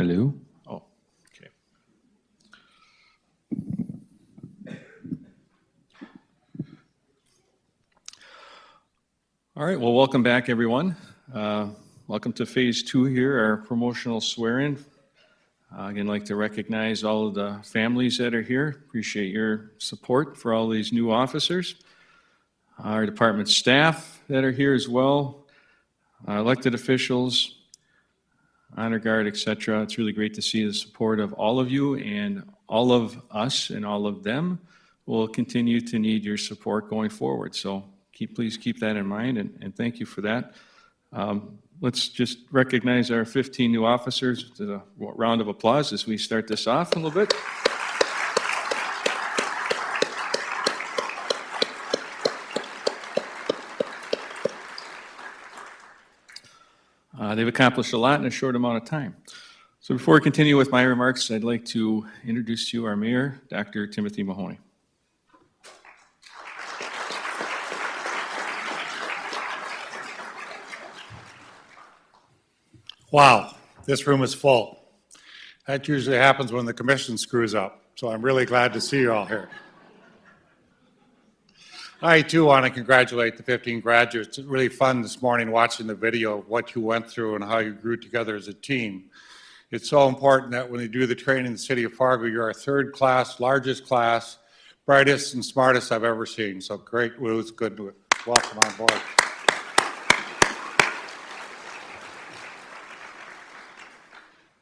Hello. Oh, okay. All right, well, welcome back, everyone. Welcome to Phase 2 here, our promotional swear-in. Again, I'd like to recognize all of the families that are here. Appreciate your support for all these new officers. Our department staff that are here as well, elected officials, honor guard, etc. It's really great to see the support of all of you, and all of us and all of them will continue to need your support going forward. So please keep that in mind, and thank you for that. Let's just recognize our 15 new officers with a round of applause as we start this off a little bit. They've accomplished a lot in a short amount of time. So before we continue with my remarks, I'd like to introduce to you our Mayor, Dr. Timothy Mahoney. Wow, this room is full. That usually happens when the commission screws up, so I'm really glad to see you all here. I too want to congratulate the 15 graduates. It's really fun this morning watching the video of what you went through and how you grew together as a team. It's so important that when you do the training in the city of Fargo, you're our third class, largest class, brightest and smartest I've ever seen. So great, it was good to welcome on board.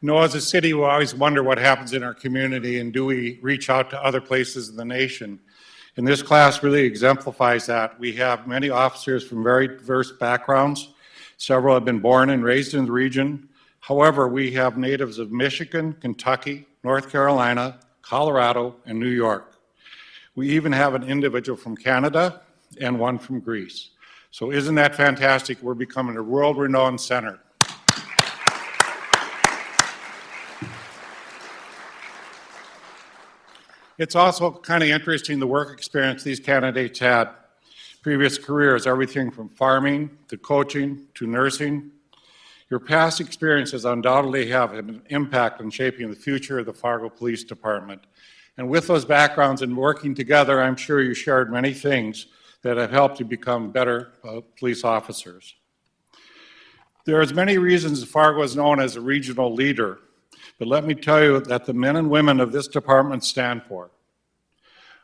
You know, as a city, we always wonder what happens in our community and do we reach out to other places in the nation. And this class really exemplifies that. We have many officers from very diverse backgrounds. Several have been born and raised in the region. However, we have natives of Michigan, Kentucky, North Carolina, Colorado, and New York. We even have an individual from Canada and one from Greece. So isn't that fantastic? We're becoming a world-renowned center. It's also kind of interesting the work experience these candidates had. Previous careers, everything from farming to coaching to nursing. Your past experiences undoubtedly have an impact on shaping the future of the Fargo Police Department. And with those backgrounds and working together, I'm sure you shared many things that have helped you become better police officers. There are many reasons Fargo is known as a regional leader. But let me tell you that the men and women of this department stand for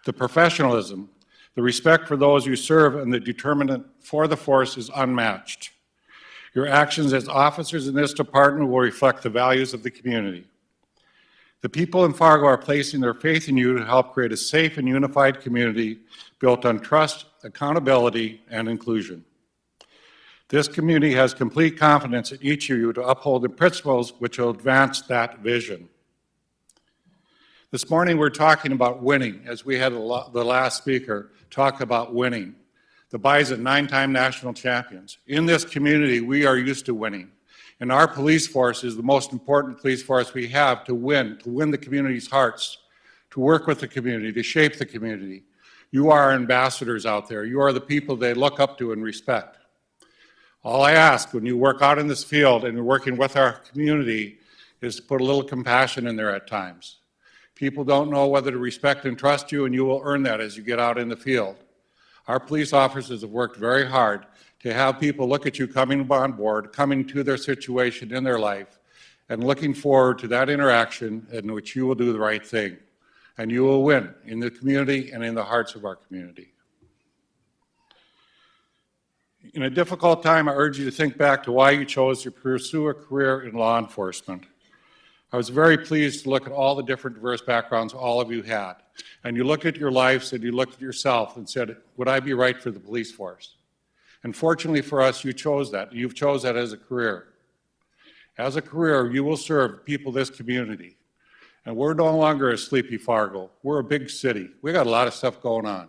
the professionalism, the respect for those you serve, and the determinant for the force is unmatched. Your actions as officers in this department will reflect the values of the community. The people in Fargo are placing their faith in you to help create a safe and unified community built on trust, accountability, and inclusion. This community has complete confidence in each of you to uphold the principles which will advance that vision. This morning we're talking about winning, as we had the last speaker talk about winning. The Bison, 9-time national champions. In this community, we are used to winning. And our police force is the most important police force we have to win the community's hearts, to work with the community, to shape the community. You are ambassadors out there. You are the people they look up to and respect. All I ask when you work out in this field and you're working with our community is to put a little compassion in there at times. People don't know whether to respect and trust you, and you will earn that as you get out in the field. Our police officers have worked very hard to have people look at you coming on board, coming to their situation in their life, and looking forward to that interaction in which you will do the right thing. And you will win in the community and in the hearts of our community. In a difficult time, I urge you to think back to why you chose to pursue a career in law enforcement. I was very pleased to look at all the different diverse backgrounds all of you had. And you looked at your lives and you looked at yourself and said, would I be right for the police force? And fortunately for us, you chose that. You've chose that as a career. As a career, you will serve people of this community. And we're no longer a sleepy Fargo. We're a big city. We got a lot of stuff going on.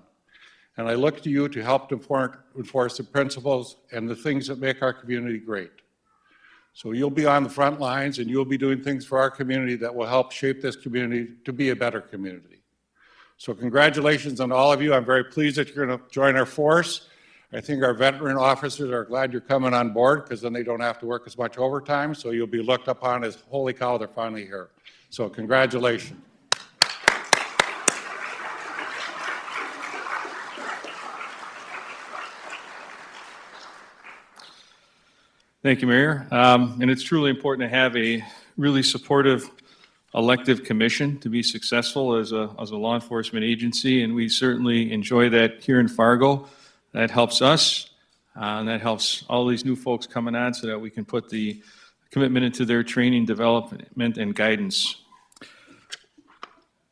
And I look to you to help enforce the principles and the things that make our community great. So you'll be on the front lines and you'll be doing things for our community that will help shape this community to be a better community. So congratulations on all of you. I'm very pleased that you're going to join our force. I think our veteran officers are glad you're coming on board because then they don't have to work as much overtime, so you'll be looked upon as, holy cow, they're finally here. So congratulations. Thank you, Mayor. And it's truly important to have a really supportive elective commission to be successful as a law enforcement agency, and we certainly enjoy that here in Fargo. That helps us, and that helps all these new folks coming on so that we can put the commitment into their training, development, and guidance.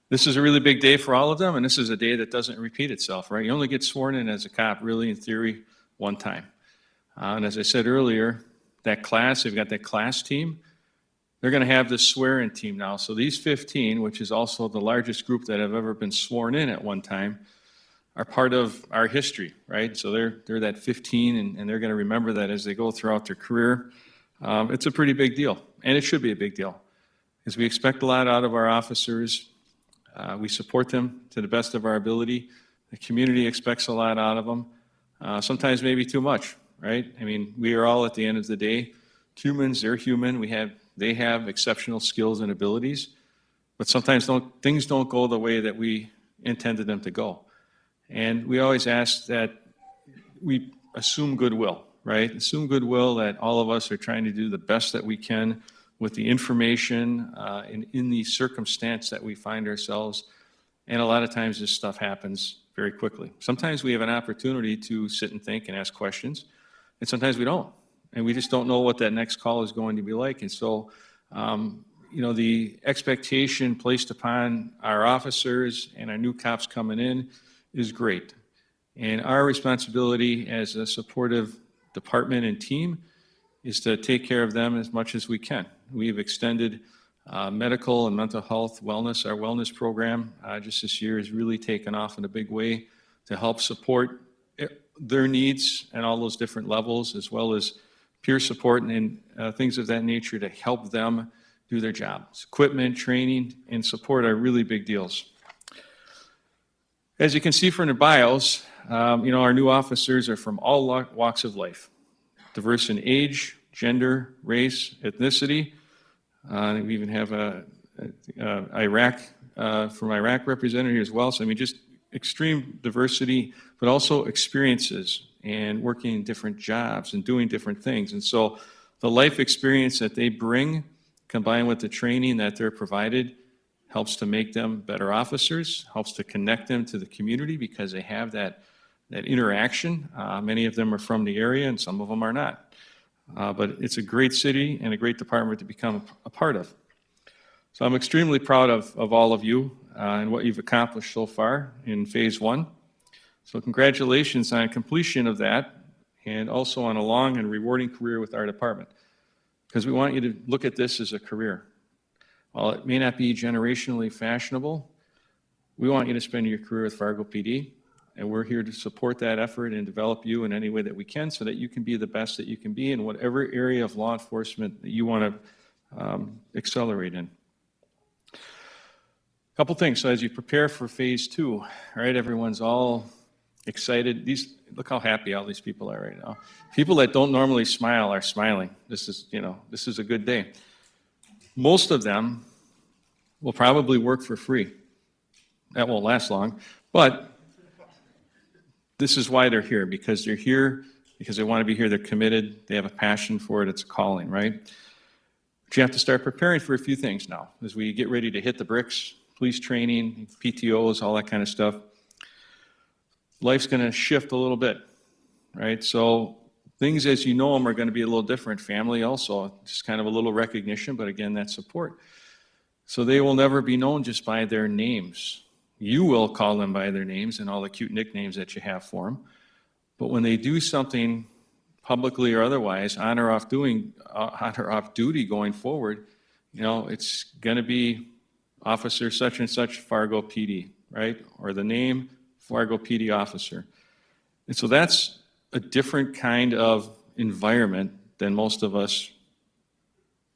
This is a really big day for all of them, and this is a day that doesn't repeat itself, right? You only get sworn in as a cop, really, in theory, one time. And as I said earlier, that class, they've got that class team. They're going to have this swear-in team now. So these 15, which is also the largest group that have ever been sworn in at one time, are part of our history, right? So they're that 15, and they're going to remember that as they go throughout their career. It's a pretty big deal, and it should be a big deal, because we expect a lot out of our officers. We support them to the best of our ability. The community expects a lot out of them, sometimes maybe too much, right? I mean, we are all, at the end of the day, humans. They're human. They have exceptional skills and abilities, but sometimes things don't go the way that we intended them to go. And we always ask that we assume goodwill, right? Assume goodwill that all of us are trying to do the best that we can with the information and in the circumstance that we find ourselves. And a lot of times this stuff happens very quickly. Sometimes we have an opportunity to sit and think and ask questions, and sometimes we don't. And we just don't know what that next call is going to be like. And so, the expectation placed upon our officers and our new cops coming in is great. And our responsibility as a supportive department and team is to take care of them as much as we can. We've extended medical and mental health wellness. Our wellness program just this year has really taken off in a big way to help support their needs at all those different levels, as well as peer support and things of that nature to help them do their jobs. Equipment, training, and support are really big deals. As you can see from the bios, our new officers are from all walks of life, diverse in age, gender, race, ethnicity. We even have Iraq represented here as well. So just extreme diversity, but also experiences and working in different jobs and doing different things. And so the life experience that they bring, combined with the training that they're provided, helps to make them better officers, helps to connect them to the community because they have that interaction. Many of them are from the area and some of them are not. But it's a great city and a great department to become a part of. So I'm extremely proud of all of you and what you've accomplished so far in phase 1. So congratulations on completion of that, and also on a long and rewarding career with our department, because we want you to look at this as a career. While it may not be generationally fashionable, we want you to spend your career with Fargo PD, and we're here to support that effort and develop you in any way that we can so that you can be the best that you can be in whatever area of law enforcement that you want to accelerate in. A couple things. So as you prepare for phase 2, all right, everyone's all excited. Look how happy all these people are right now. People that don't normally smile are smiling. This is a good day. Most of them will probably work for free. That won't last long, but this is why they're here, because they're here because they want to be here. They're committed. They have a passion for it. It's a calling, right? But you have to start preparing for a few things now as we get ready to hit the bricks, police training, PTOs, all that kind of stuff. Life's going to shift a little bit, right? So things as you know them are going to be a little different. Family also, just kind of a little recognition, but again, that support. So they will never be known just by their names. You will call them by their names and all the cute nicknames that you have for them. But when they do something publicly or otherwise, on or off duty going forward, it's going to be Officer such and such Fargo PD, right? Or the name Fargo PD officer. And so that's a different kind of environment than most of us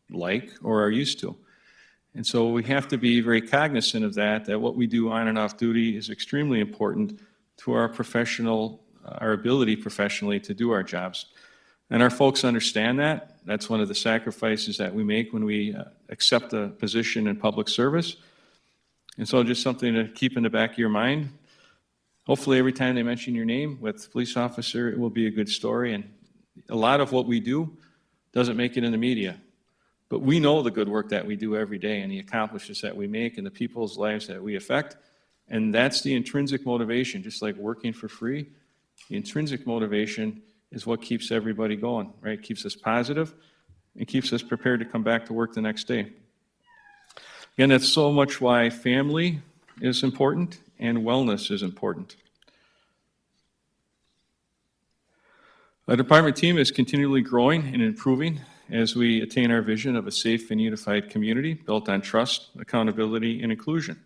like or are used to. And so we have to be very cognizant of that what we do on and off duty is extremely important to our professional our ability professionally to do our jobs. And our folks understand that. That's one of the sacrifices that we make when we accept a position in public service. And so just something to keep in the back of your mind. Hopefully every time they mention your name with police officer, it will be a good story. And a lot of what we do doesn't make it in the media. But we know the good work that we do every day and the accomplishments that we make and the people's lives that we affect. And that's the intrinsic motivation, just like working for free. The intrinsic motivation is what keeps everybody going, right? Keeps us positive and keeps us prepared to come back to work the next day. Again, that's so much why family is important and wellness is important. Our department team is continually growing and improving as we attain our vision of a safe and unified community built on trust, accountability, and inclusion.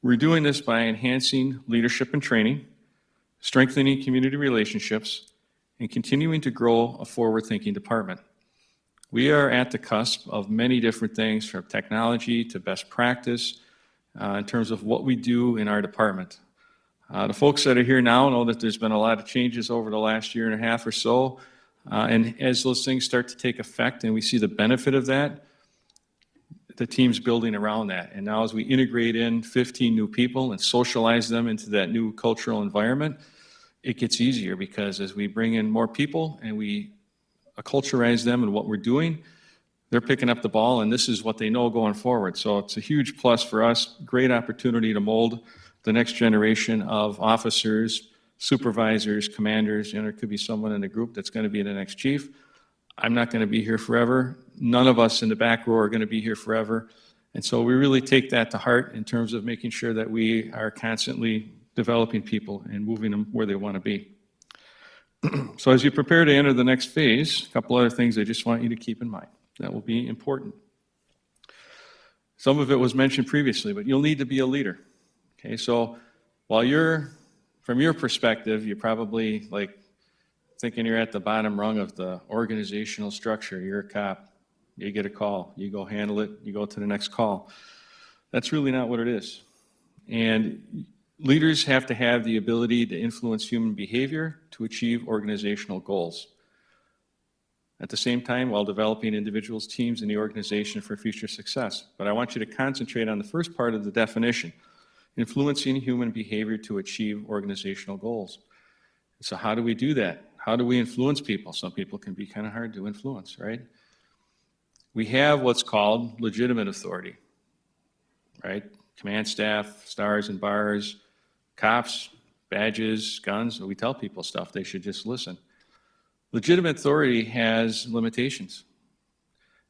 We're doing this by enhancing leadership and training, strengthening community relationships, and continuing to grow a forward-thinking department. We are at the cusp of many different things, from technology to best practice, in terms of what we do in our department. The folks that are here now know that there's been a lot of changes over the last year and a half or so, and as those things start to take effect and we see the benefit of that, the team's building around that. And now as we integrate in 15 new people and socialize them into that new cultural environment, it gets easier, because as we bring in more people and we acculturize them in what we're doing, they're picking up the ball, and this is what they know going forward. So it's a huge plus for us, great opportunity to mold the next generation of officers, supervisors, commanders. There could be someone in the group that's going to be the next chief. I'm not going to be here forever. None of us in the back row are going to be here forever. And so we really take that to heart in terms of making sure that we are constantly developing people and moving them where they want to be. So as you prepare to enter the next phase, a couple other things I just want you to keep in mind that will be important. Some of it was mentioned previously, but you'll need to be a leader. Okay, so while from your perspective, you're probably like thinking you're at the bottom rung of the organizational structure. You're a cop, you get a call, you go handle it, you go to the next call. That's really not what it is. And leaders have to have the ability to influence human behavior to achieve organizational goals. At the same time, while developing individuals, teams, and the organization for future success. But I want you to concentrate on the first part of the definition, influencing human behavior to achieve organizational goals. So how do we do that? How do we influence people? Some people can be kind of hard to influence, right? We have what's called legitimate authority, right? Command staff, stars and bars, cops, badges, guns. We tell people stuff, they should just listen. Legitimate authority has limitations,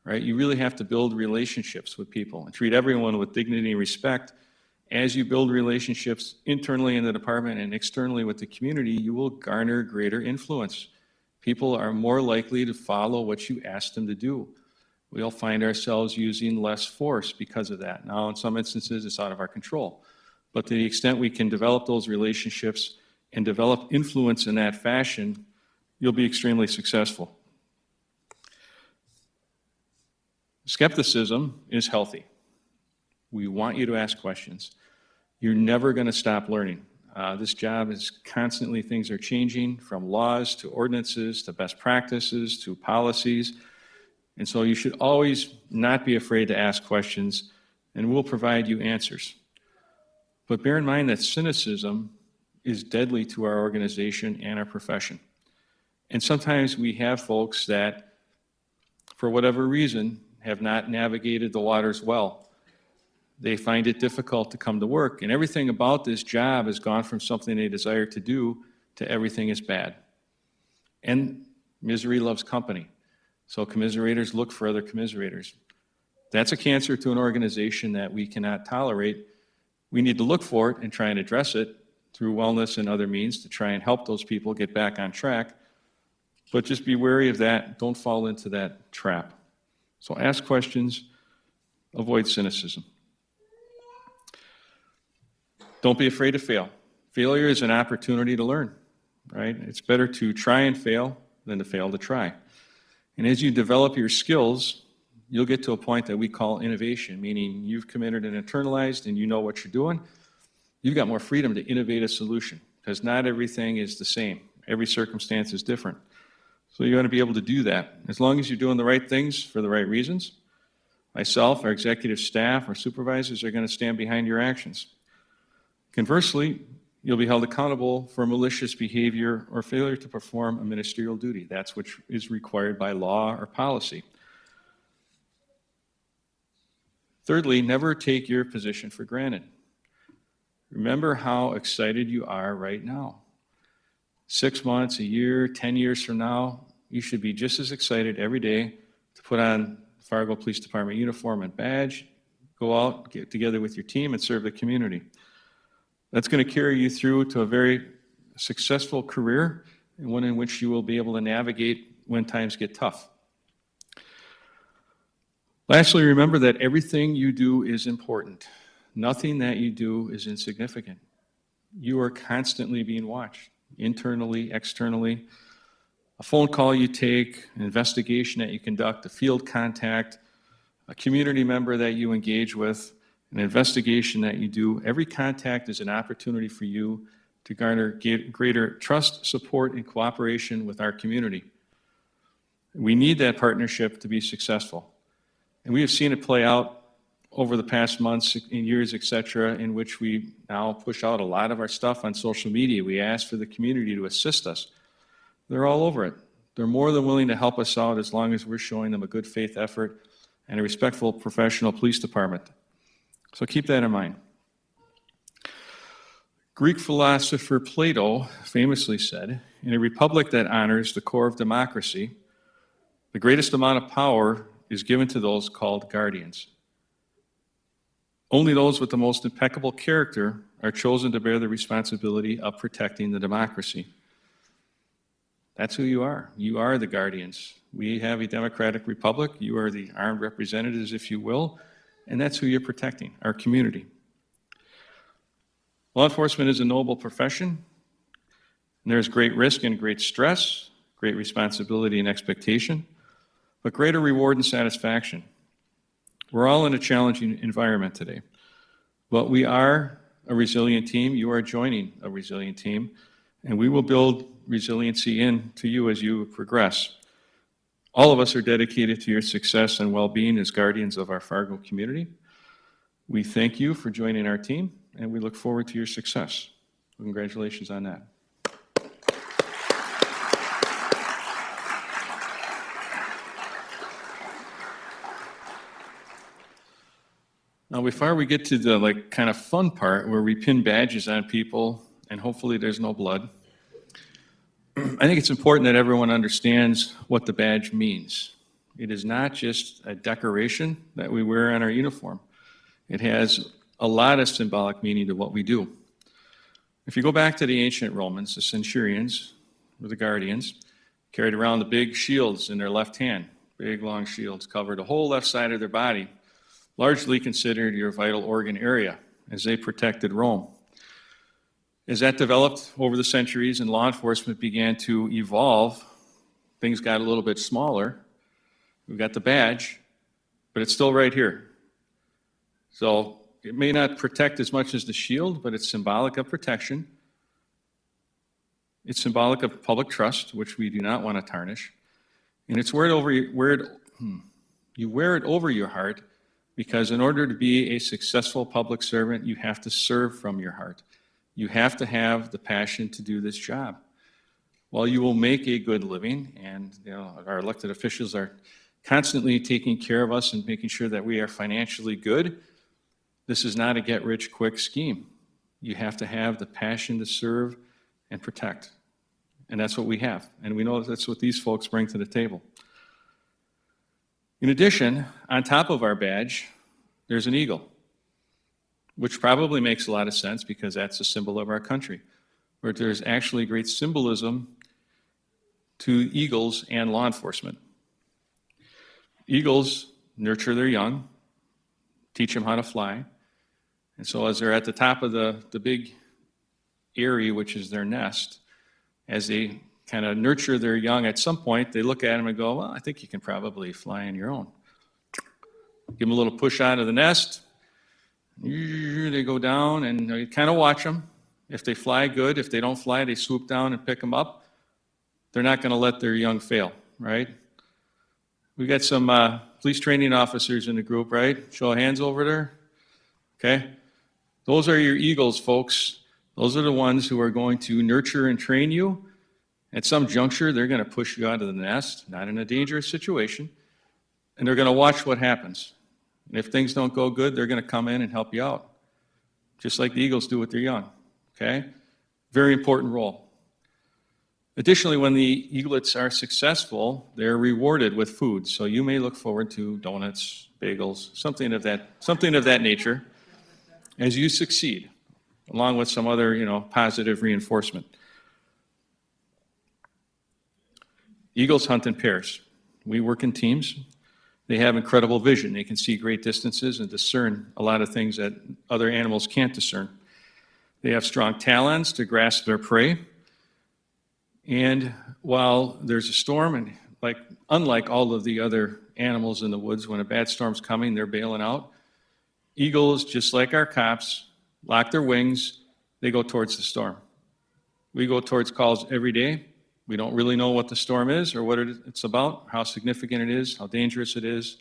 right? You really have to build relationships with people and treat everyone with dignity and respect. As you build relationships internally in the department and externally with the community, you will garner greater influence. People are more likely to follow what you ask them to do. We'll find ourselves using less force because of that. Now, in some instances, it's out of our control. But to the extent we can develop those relationships and develop influence in that fashion, you'll be extremely successful. Skepticism is healthy. We want you to ask questions. You're never going to stop learning. This job is constantly, things are changing, from laws to ordinances to best practices to policies. And so you should always not be afraid to ask questions, and we'll provide you answers. But bear in mind that cynicism is deadly to our organization and our profession. And sometimes we have folks that, for whatever reason, have not navigated the waters well. They find it difficult to come to work, and everything about this job has gone from something they desire to do to everything is bad. And misery loves company. So commiserators look for other commiserators. That's a cancer to an organization that we cannot tolerate. We need to look for it and try and address it through wellness and other means to try and help those people get back on track. But just be wary of that. Don't fall into that trap. So ask questions, avoid cynicism. Don't be afraid to fail. Failure is an opportunity to learn, right? It's better to try and fail than to fail to try. And as you develop your skills, you'll get to a point that we call innovation, meaning you've committed and internalized and you know what you're doing. You've got more freedom to innovate a solution, because not everything is the same. Every circumstance is different. So you want to be able to do that. As long as you're doing the right things for the right reasons, myself, our executive staff, our supervisors are going to stand behind your actions. Conversely, you'll be held accountable for malicious behavior or failure to perform a ministerial duty. That's what is required by law or policy. Thirdly, never take your position for granted. Remember how excited you are right now. 6 months, a year, 10 years from now, you should be just as excited every day to put on Fargo Police Department uniform and badge, go out, get together with your team, and serve the community. That's going to carry you through to a very successful career, and one in which you will be able to navigate when times get tough. Lastly, remember that everything you do is important. Nothing that you do is insignificant. You are constantly being watched, internally, externally. A phone call you take, an investigation that you conduct, a field contact, a community member that you engage with, an investigation that you do, every contact is an opportunity for you to garner greater trust, support, and cooperation with our community. We need that partnership to be successful. And we have seen it play out over the past months and years, et cetera, in which we now push out a lot of our stuff on social media. We ask for the community to assist us. They're all over it. They're more than willing to help us out as long as we're showing them a good faith effort and a respectful professional police department. So keep that in mind. Greek philosopher Plato famously said, "In a republic that honors the core of democracy, the greatest amount of power is given to those called guardians. Only those with the most impeccable character are chosen to bear the responsibility of protecting the democracy." That's who you are. You are the guardians. We have a democratic republic. You are the armed representatives, if you will, and that's who you're protecting, our community. Law enforcement is a noble profession, and there's great risk and great stress, great responsibility and expectation, but greater reward and satisfaction. We're all in a challenging environment today, but we are a resilient team. You are joining a resilient team, and we will build resiliency into you as you progress. All of us are dedicated to your success and well-being as guardians of our Fargo community. We thank you for joining our team, and we look forward to your success. Congratulations on that. Now, before we get to the kind of fun part where we pin badges on people and hopefully there's no blood, I think it's important that everyone understands what the badge means. It is not just a decoration that we wear on our uniform. It has a lot of symbolic meaning to what we do. If you go back to the ancient Romans, the centurions, or the guardians, carried around the big shields in their left hand, big long shields, covered the whole left side of their body, largely considered your vital organ area, as they protected Rome. As that developed over the centuries and law enforcement began to evolve, things got a little bit smaller. We've got the badge, but it's still right here. So it may not protect as much as the shield, but it's symbolic of protection. It's symbolic of public trust, which we do not want to tarnish. And it's you wear it over your heart, because in order to be a successful public servant, you have to serve from your heart. You have to have the passion to do this job. While you will make a good living, and our elected officials are constantly taking care of us and making sure that we are financially good, this is not a get-rich-quick scheme. You have to have the passion to serve and protect. And that's what we have. And we know that's what these folks bring to the table. In addition, on top of our badge, there's an eagle, which probably makes a lot of sense because that's a symbol of our country. But there's actually great symbolism to eagles and law enforcement. Eagles nurture their young, teach them how to fly. And so as they're at the top of the big eyrie, which is their nest, as they kind of nurture their young, at some point they look at them and go, well, I think you can probably fly on your own. Give them a little push out of the nest. They go down and you kind of watch them. If they fly, good. If they don't fly, they swoop down and pick them up. They're not going to let their young fail, right? We got some police training officers in the group, right? Show of hands over there. Okay? Those are your eagles, folks. Those are the ones who are going to nurture and train you. At some juncture, they're going to push you out of the nest, not in a dangerous situation, and they're going to watch what happens. And if things don't go good, they're going to come in and help you out, just like the eagles do with their young. Okay? Very important role. Additionally, when the eaglets are successful, they're rewarded with food. So you may look forward to donuts, bagels, something of that nature as you succeed, along with some other, positive reinforcement. Eagles hunt in pairs. We work in teams. They have incredible vision. They can see great distances and discern a lot of things that other animals can't discern. They have strong talons to grasp their prey. And while there's a storm, and unlike all of the other animals in the woods, when a bad storm's coming, they're bailing out. Eagles, just like our cops, lock their wings. They go towards the storm. We go towards calls every day. We don't really know what the storm is or what it's about, how significant it is, how dangerous it is.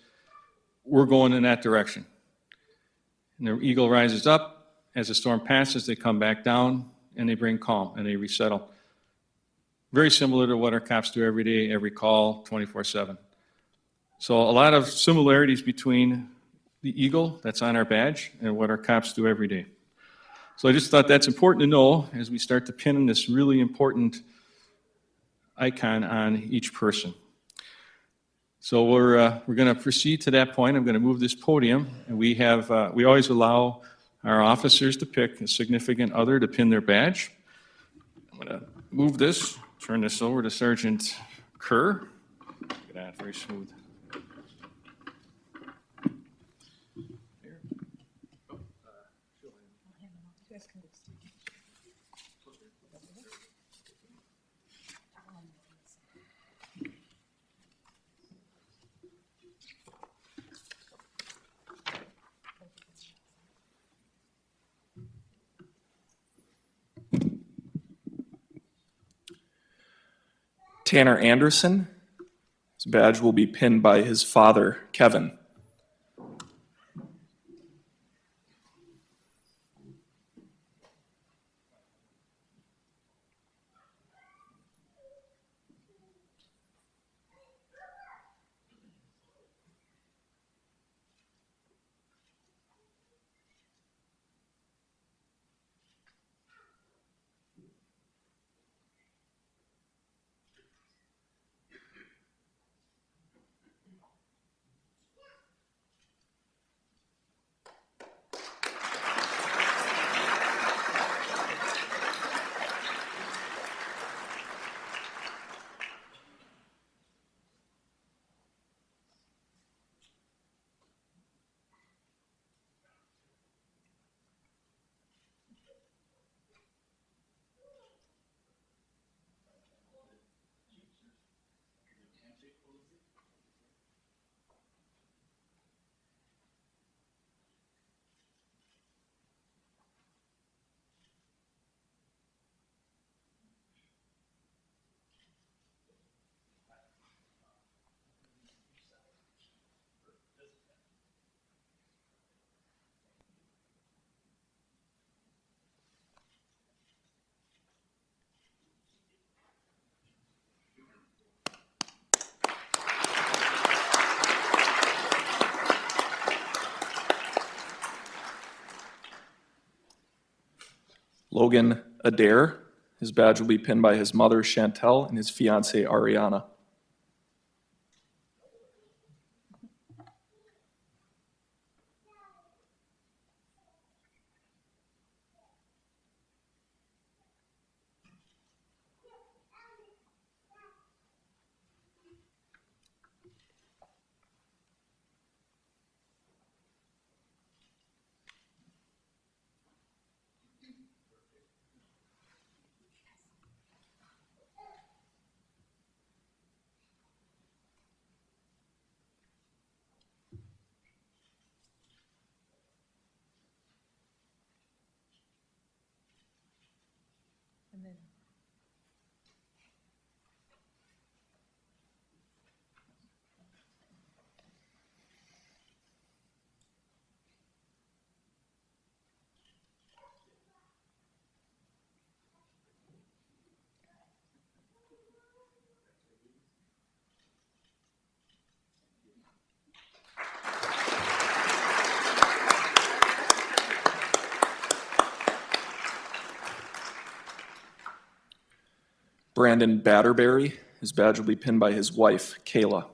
We're going in that direction. And the eagle rises up. As the storm passes, they come back down, and they bring calm, and they resettle. Very similar to what our cops do every day, every call, 24/7. So a lot of similarities between the eagle that's on our badge and what our cops do every day. So I just thought that's important to know as we start to pin this really important icon on each person. So we're going to proceed to that point. I'm going to move this podium, and we always allow our officers to pick a significant other to pin their badge. I'm going to move this. Turn this over to Sergeant Kerr. Look at that, very smooth. Tanner Anderson, his badge will be pinned by his father, Kevin. Logan Adair, his badge will be pinned by his mother, Chantel, and his fiancée, Ariana. Brandon Batterberry. His badge will be pinned by his wife, Kayla.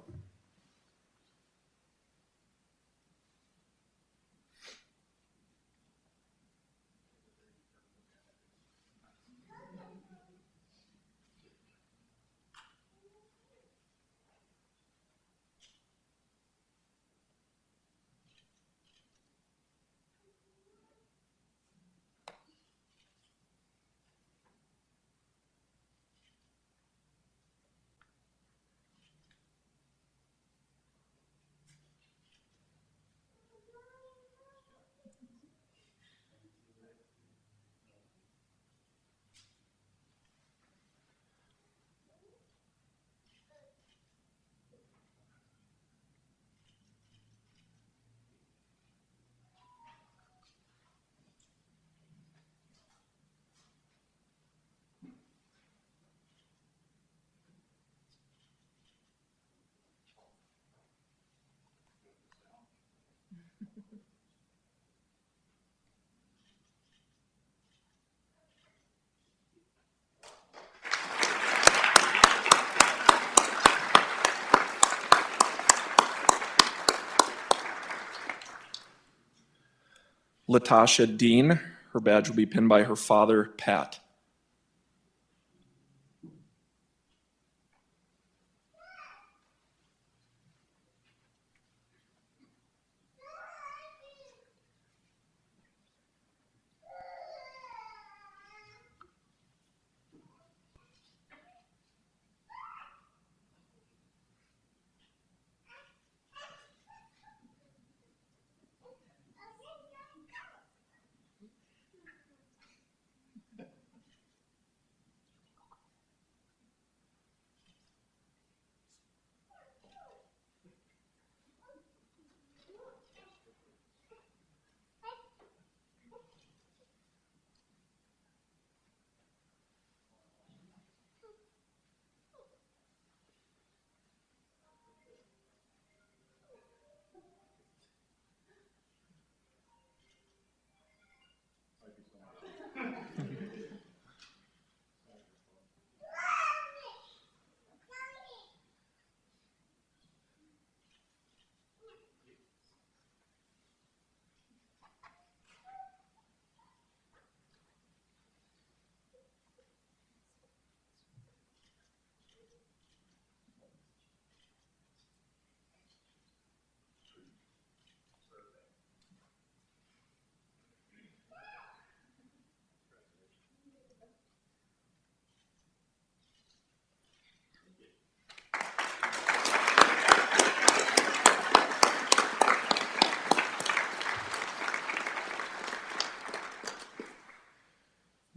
Latasha Dean. Her badge will be pinned by her father, Pat.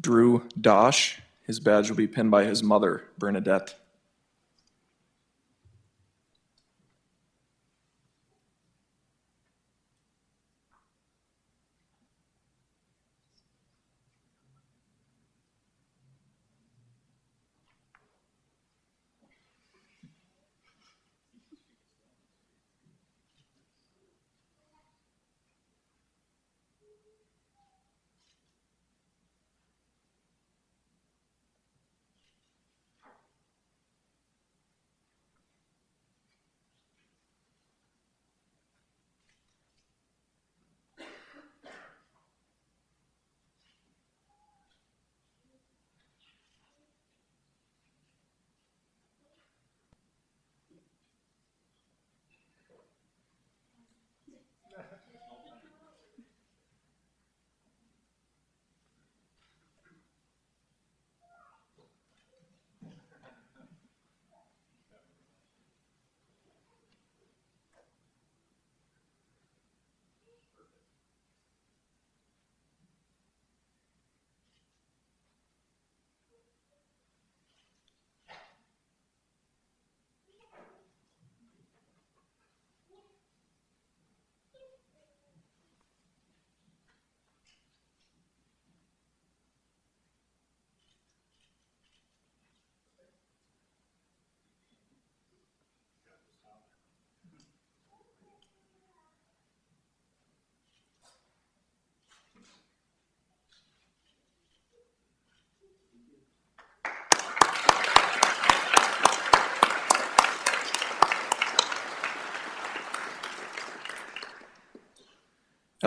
Drew Dosh. His badge will be pinned by his mother, Bernadette.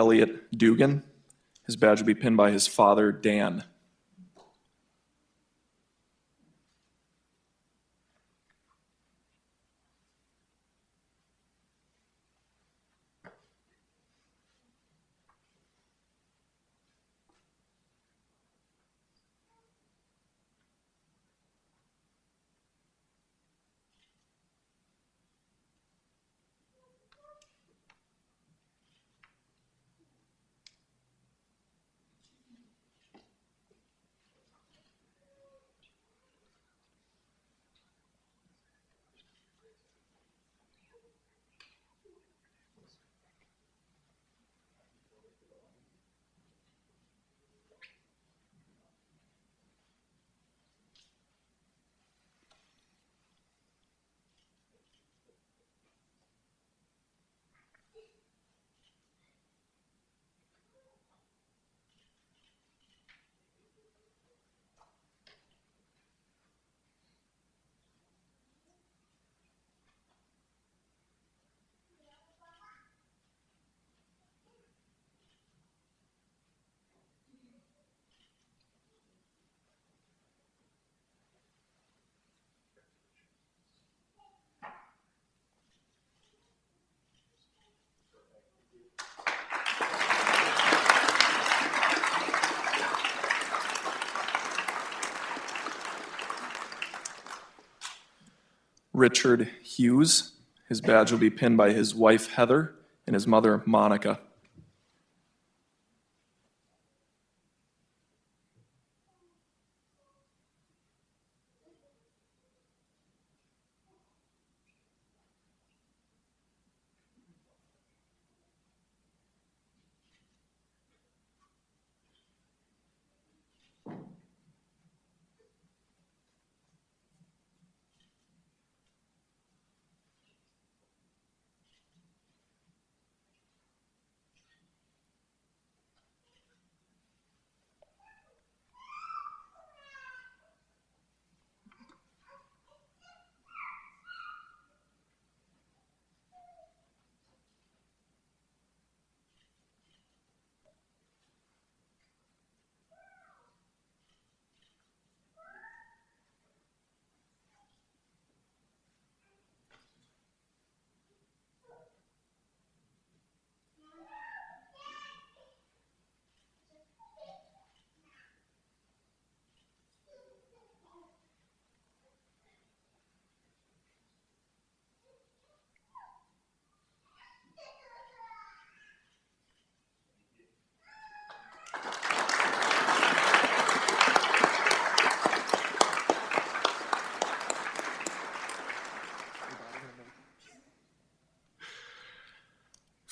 Elliot Dugan. His badge will be pinned by his father, Dan. Richard Hughes. His badge will be pinned by his wife, Heather, and his mother, Monica.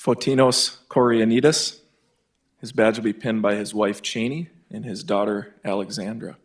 Fotinos Korianidis. His badge will be pinned by his wife, Cheney, and his daughter, Alexandra.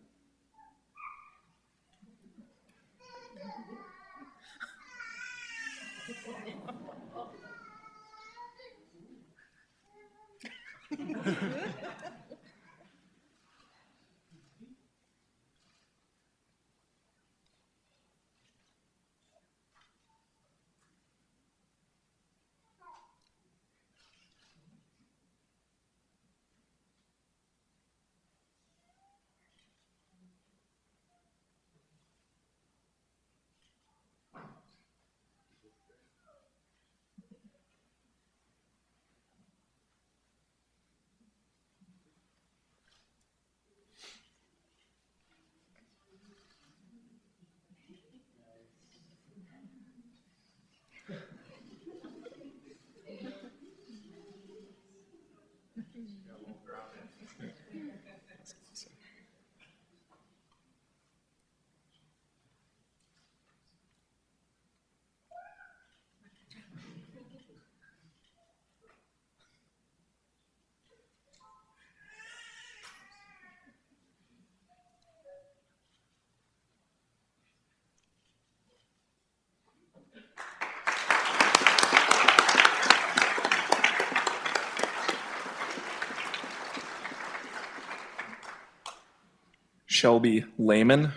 Shelby Lehman.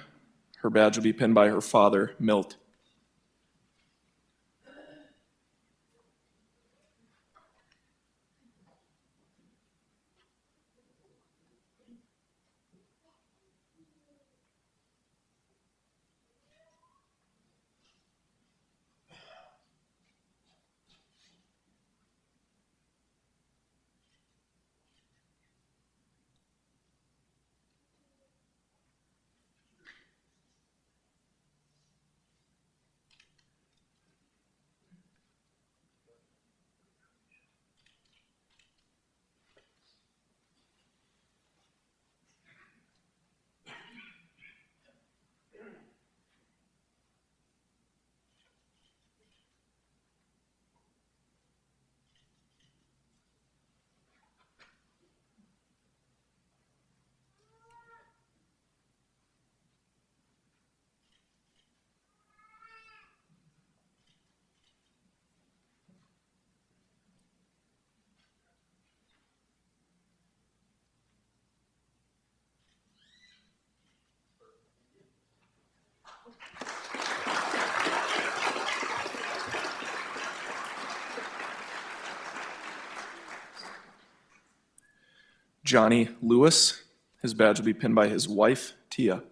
Her badge will be pinned by her father, Milt. Johnny Lewis. His badge will be pinned by his wife, Tia.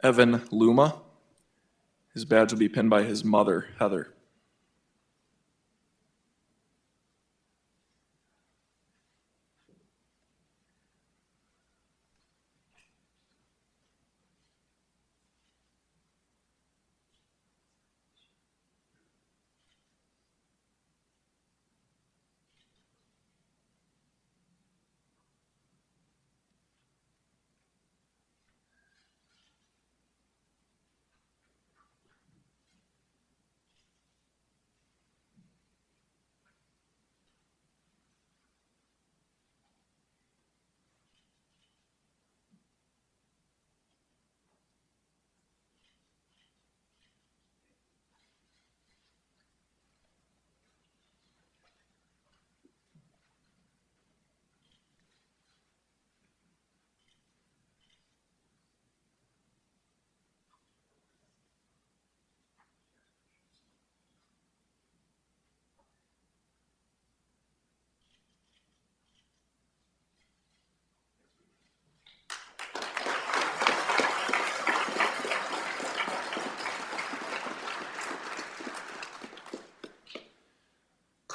Evan Luma. His badge will be pinned by his mother, Heather.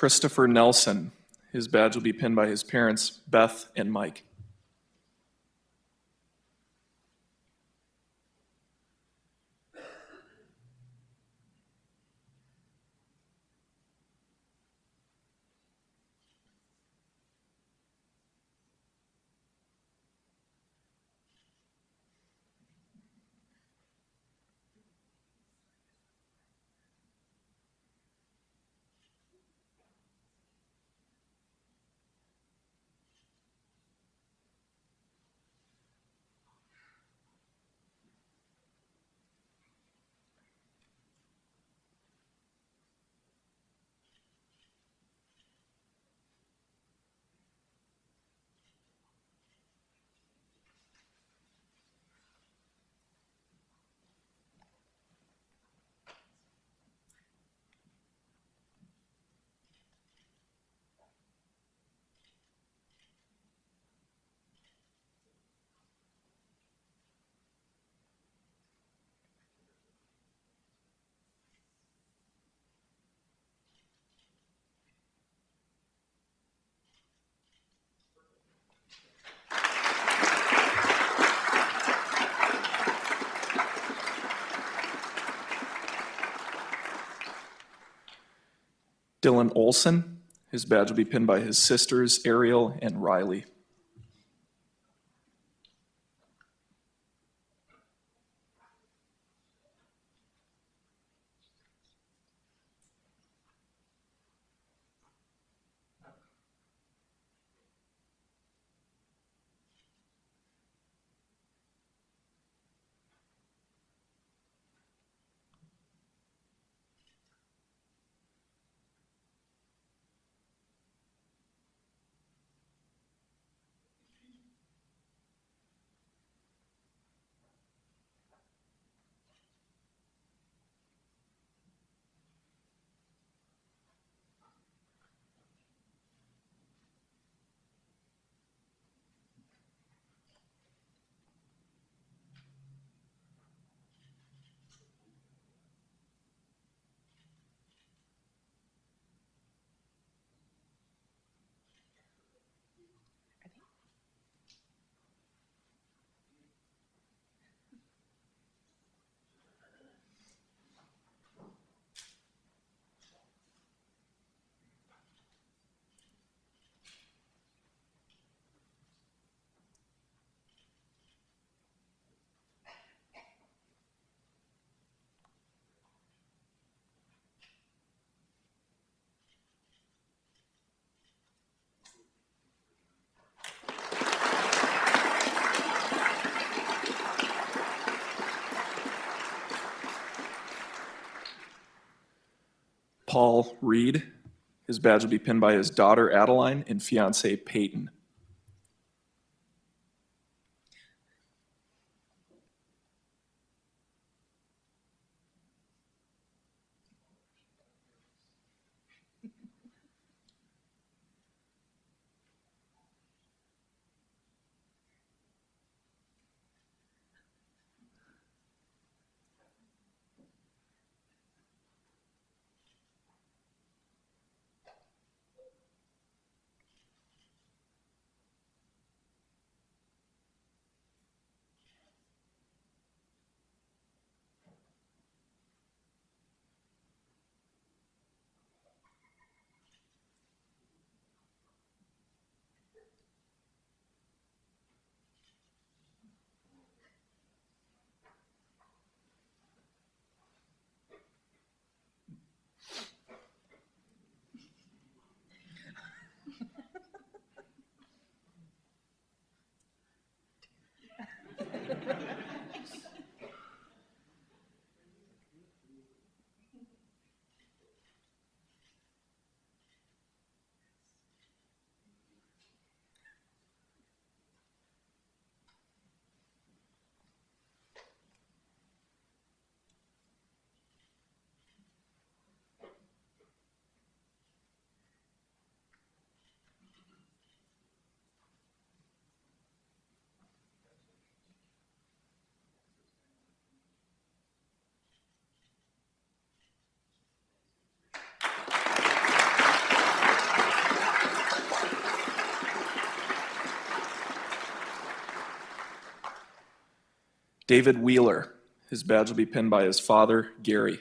Christopher Nelson. His badge will be pinned by his parents, Beth and Mike. Dylan Olson. His badge will be pinned by his sisters, Ariel and Riley. Paul Reed. His badge will be pinned by his daughter Adeline and fiance Peyton. David Wheeler. His badge will be pinned by his father, Gary.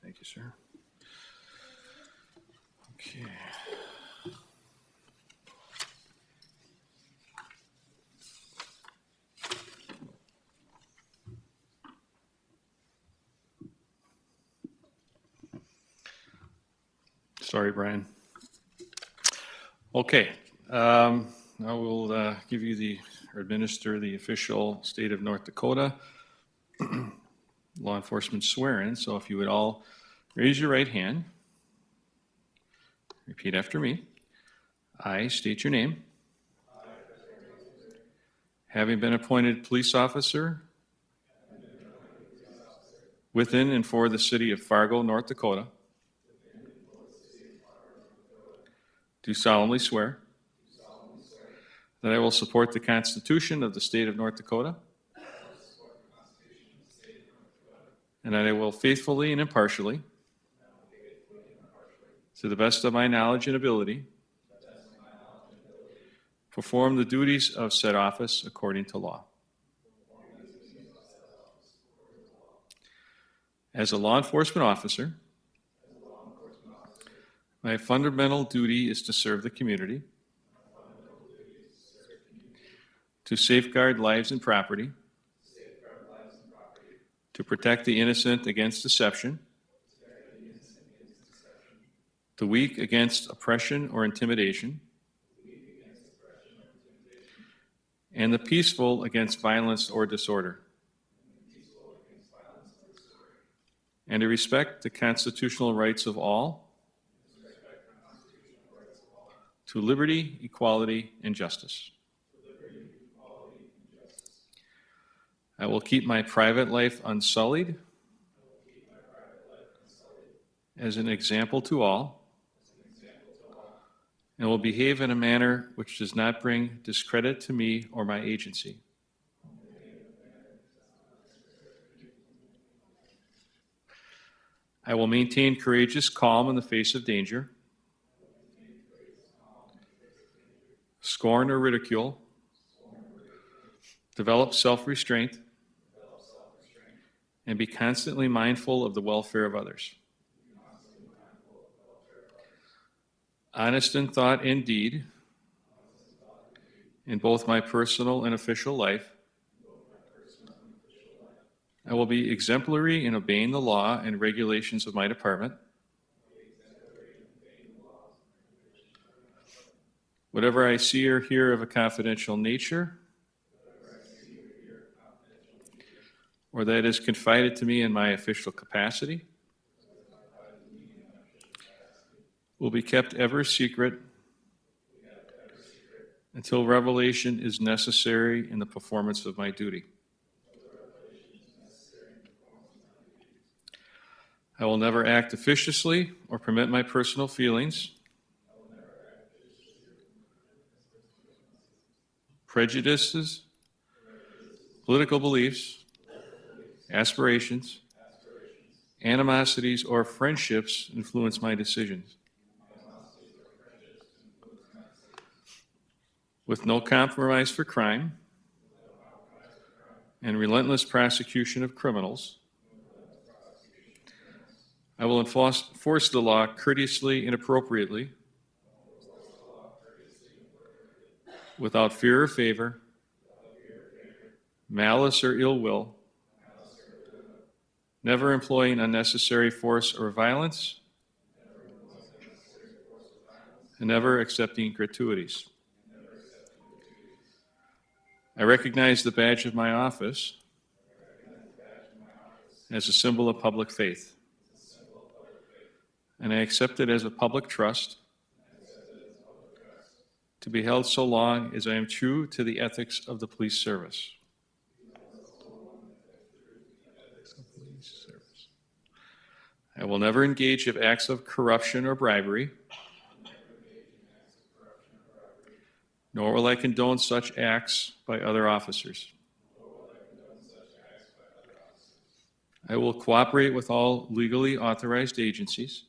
Thank you, sir. Okay. Sorry, Brian. Okay. Now we'll give you or administer the official state of North Dakota law enforcement swear-in. So if you would all raise your right hand, repeat after me. I state your name. Having been appointed police officer within and for the city of Fargo, North Dakota, do solemnly swear that I will support the Constitution of the state of North Dakota, and that I will faithfully and impartially, to the best of my knowledge and ability, perform the duties of said office according to law. As a law enforcement officer, my fundamental duty is to serve the community, to safeguard lives and property, to protect the innocent against deception, the weak against oppression or intimidation, and the peaceful against violence or disorder, and to respect the constitutional rights of all, to liberty, equality, and justice. I will keep my private life unsullied as an example to all, and will behave in a manner which does not bring discredit to me or my agency. I will maintain courageous calm in the face of danger, scorn or ridicule, develop self-restraint, and be constantly mindful of the welfare of others. Honest in thought and deed, in both my personal and official life, I will be exemplary in obeying the law and regulations of my department. Whatever I see or hear of a confidential nature, or that is confided to me in my official capacity, will be kept ever secret until revelation is necessary in the performance of my duty. I will never act officiously or permit my personal feelings, prejudices, political beliefs, aspirations, animosities, or friendships influence my decisions. With no compromise for crime and relentless prosecution of criminals, I will enforce the law courteously and appropriately, without fear or favor, malice or ill will, never employing unnecessary force or violence, and never accepting gratuities. I recognize the badge of my office as a symbol of public faith, and I accept it as a public trust to be held so long as I am true to the ethics of the police service. I will never engage in acts of corruption or bribery, nor will I condone such acts by other officers. I will cooperate with all legally authorized agencies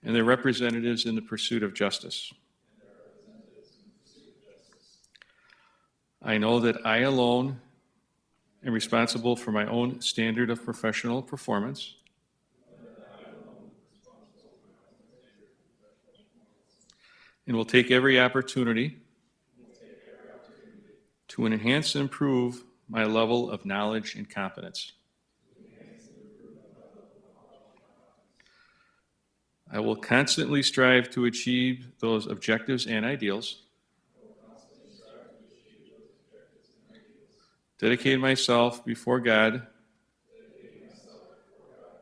and their representatives in the pursuit of justice. I know that I alone am responsible for my own standard of professional performance, and will take every opportunity to enhance and improve my level of knowledge and competence. I will constantly strive to achieve those objectives and ideals, dedicate myself before God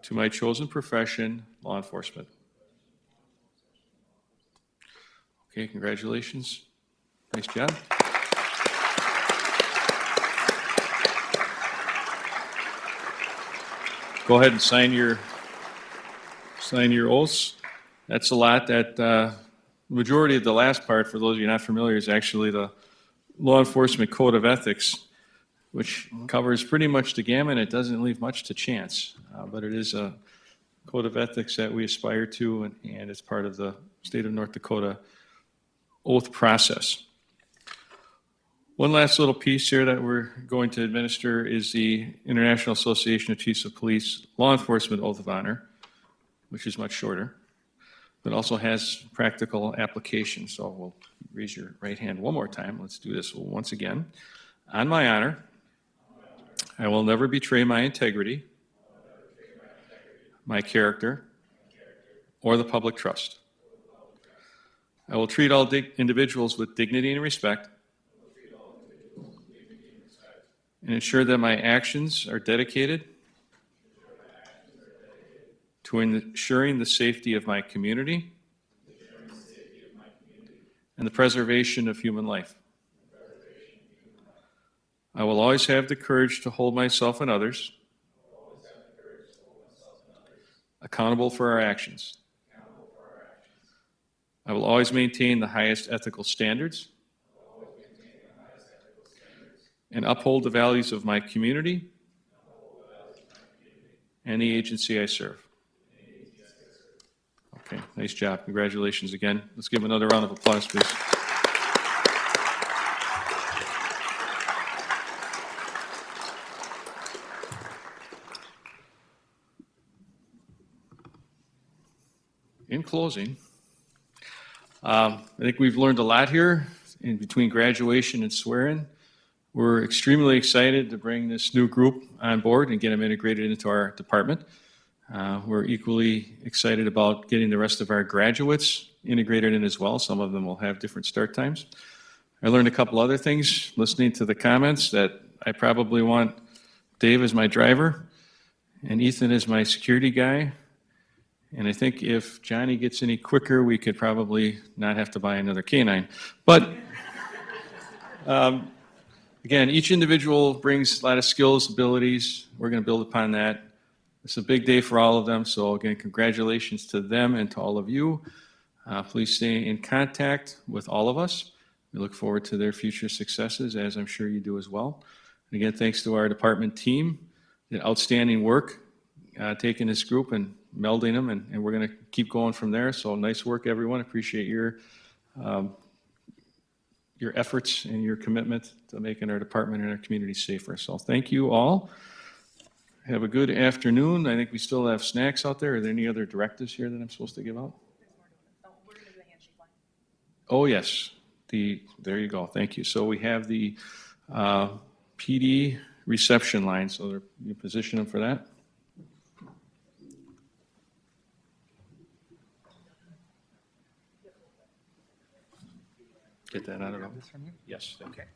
to my chosen profession, law enforcement. Okay, congratulations. Nice job. Go ahead and sign your oaths. That's a lot. The majority of the last part, for those of you not familiar, is actually the Law Enforcement Code of Ethics, which covers pretty much the gamut. It doesn't leave much to chance, but it is a code of ethics that we aspire to, and it's part of the state of North Dakota oath process. One last little piece here that we're going to administer is the International Association of Chiefs of Police Law Enforcement Oath of Honor, which is much shorter, but also has practical application. So we'll raise your right hand one more time. Let's do this once again. On my honor, I will never betray my integrity, my character, or the public trust. I will treat all individuals with dignity and respect, and ensure that my actions are dedicated to ensuring the safety of my community and the preservation of human life. I will always have the courage to hold myself and others accountable for our actions. I will always maintain the highest ethical standards and uphold the values of my community and the agency I serve. Okay, nice job. Congratulations again. Let's give him another round of applause, please. In closing, I think we've learned a lot here in between graduation and swearing. We're extremely excited to bring this new group on board and get them integrated into our department. We're equally excited about getting the rest of our graduates integrated in as well. Some of them will have different start times. I learned a couple other things listening to the comments, that I probably want Dave as my driver and Ethan as my security guy. And I think if Johnny gets any quicker, we could probably not have to buy another canine. But again, each individual brings a lot of skills, abilities. We're going to build upon that. It's a big day for all of them. So again, congratulations to them and to all of you. Please stay in contact with all of us. We look forward to their future successes, as I'm sure you do as well. And again, thanks to our department team. Did outstanding work taking this group and melding them, and we're going to keep going from there. So nice work, everyone. Appreciate your efforts and your commitment to making our department and our community safer. So thank you all. Have a good afternoon. I think we still have snacks out there. Are there any other directives here that I'm supposed to give out? We're going to do a handshake line. Oh, yes. There you go. Thank you. So we have the PD reception line. So you position them for that. Get that out of them. Yes. Thank you. Okay.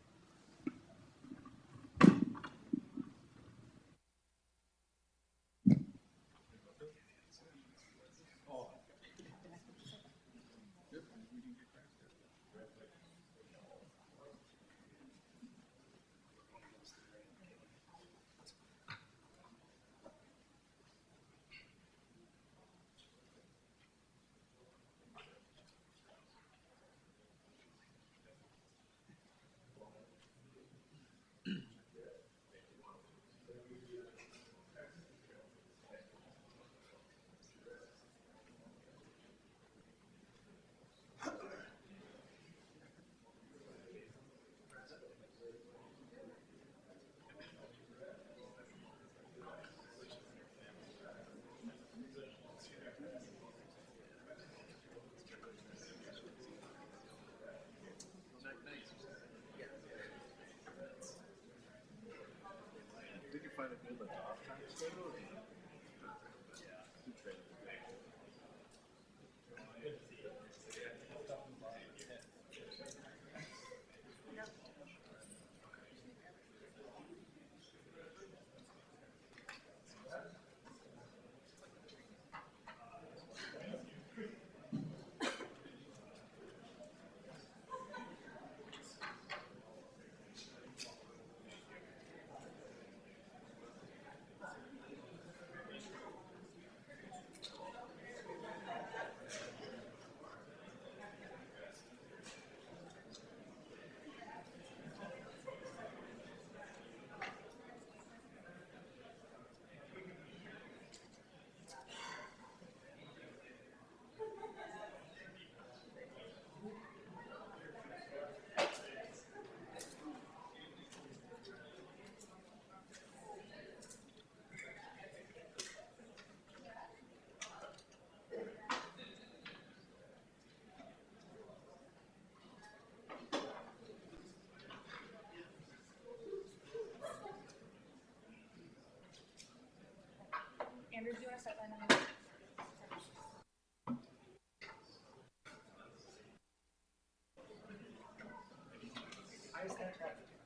want to start by now?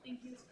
Thank you.